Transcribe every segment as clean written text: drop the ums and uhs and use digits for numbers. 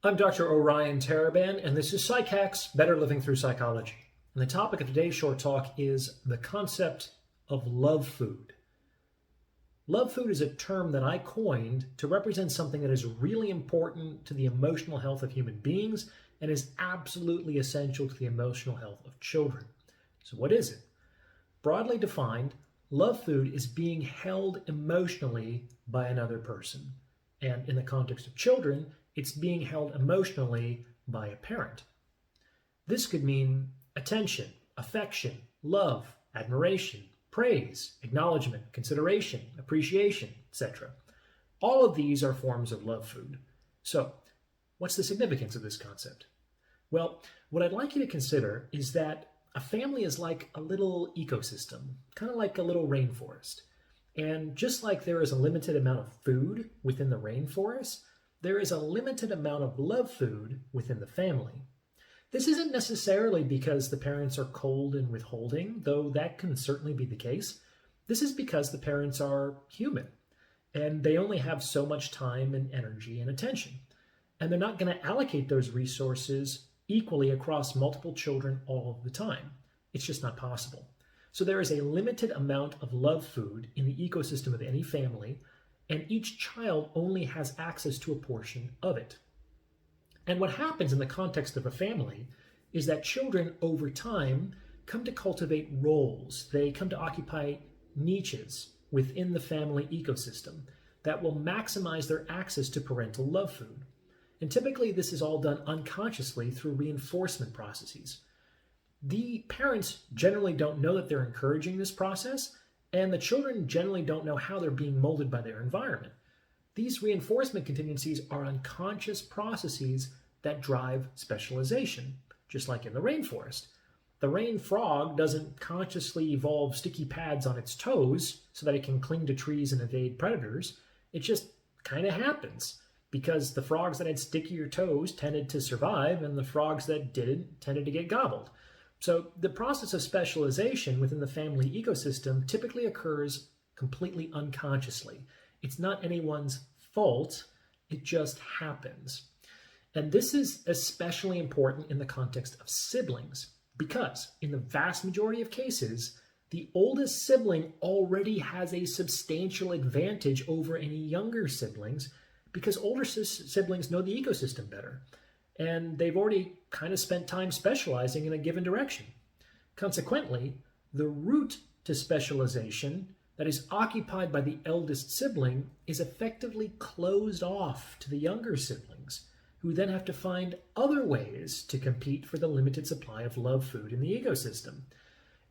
I'm Dr. Orion Taraban, and this is Psych Hacks, Better Living Through Psychology. And the topic of today's short talk is the concept of love food. Love food is a term that I coined to represent something that is really important to the emotional health of human beings and is absolutely essential to the emotional health of children. So what is it? Broadly defined, love food is being held emotionally by another person. And in the context of children, it's being held emotionally by a parent. This could mean attention, affection, love, admiration, praise, acknowledgement, consideration, appreciation, etc. All of these are forms of love food. So, what's the significance of this concept? Well, what I'd like you to consider is that a family is like a little ecosystem, kind of like a little rainforest. And just like there is a limited amount of food within the rainforest, there is a limited amount of love food within the family. This isn't necessarily because the parents are cold and withholding, though that can certainly be the case. This is because the parents are human, and they only have so much time and energy and attention. And they're not going to allocate those resources equally across multiple children all of the time. It's just not possible. So there is a limited amount of love food in the ecosystem of any family, and each child only has access to a portion of it. And what happens in the context of a family is that children over time come to cultivate roles. They come to occupy niches within the family ecosystem that will maximize their access to parental love food. And typically this is all done unconsciously through reinforcement processes. The parents generally don't know that they're encouraging this process, and the children generally don't know how they're being molded by their environment. These reinforcement contingencies are unconscious processes that drive specialization, just like in the rainforest. The rain frog doesn't consciously evolve sticky pads on its toes so that it can cling to trees and evade predators. It just kind of happens because the frogs that had stickier toes tended to survive and the frogs that didn't tended to get gobbled. So the process of specialization within the family ecosystem typically occurs completely unconsciously. It's not anyone's fault, it just happens. And this is especially important in the context of siblings, because in the vast majority of cases, the oldest sibling already has a substantial advantage over any younger siblings because older siblings know the ecosystem better. And they've already kind of spent time specializing in a given direction. Consequently, the route to specialization that is occupied by the eldest sibling is effectively closed off to the younger siblings, who then have to find other ways to compete for the limited supply of love food in the ecosystem.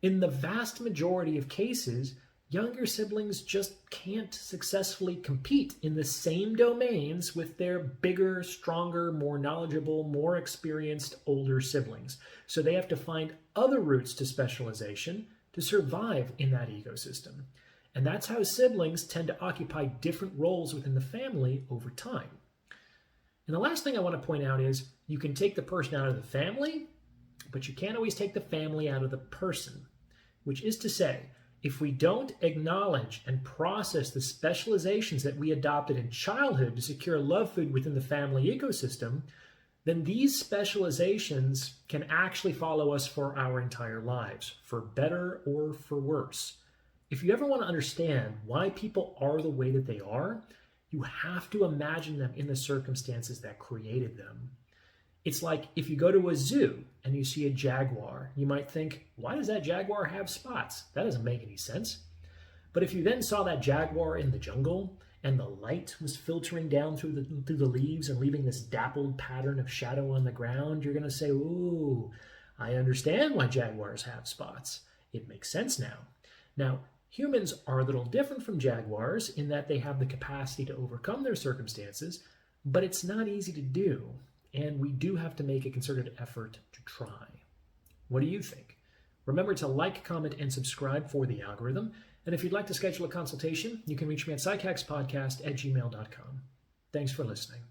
In the vast majority of cases, younger siblings just can't successfully compete in the same domains with their bigger, stronger, more knowledgeable, more experienced older siblings. So they have to find other routes to specialization to survive in that ecosystem. And that's how siblings tend to occupy different roles within the family over time. And the last thing I want to point out is you can take the person out of the family, but you can't always take the family out of the person, which is to say, if we don't acknowledge and process the specializations that we adopted in childhood to secure love food within the family ecosystem, then these specializations can actually follow us for our entire lives, for better or for worse. If you ever want to understand why people are the way that they are, you have to imagine them in the circumstances that created them. It's like if you go to a zoo and you see a jaguar, you might think, why does that jaguar have spots? That doesn't make any sense. But if you then saw that jaguar in the jungle and the light was filtering down through the leaves and leaving this dappled pattern of shadow on the ground, you're going to say, ooh, I understand why jaguars have spots. It makes sense now. Now, humans are a little different from jaguars in that they have the capacity to overcome their circumstances, but it's not easy to do. And we do have to make a concerted effort to try. What do you think? Remember to like, comment, and subscribe for the algorithm. And if you'd like to schedule a consultation, you can reach me at psychhackspodcast@gmail.com. Thanks for listening.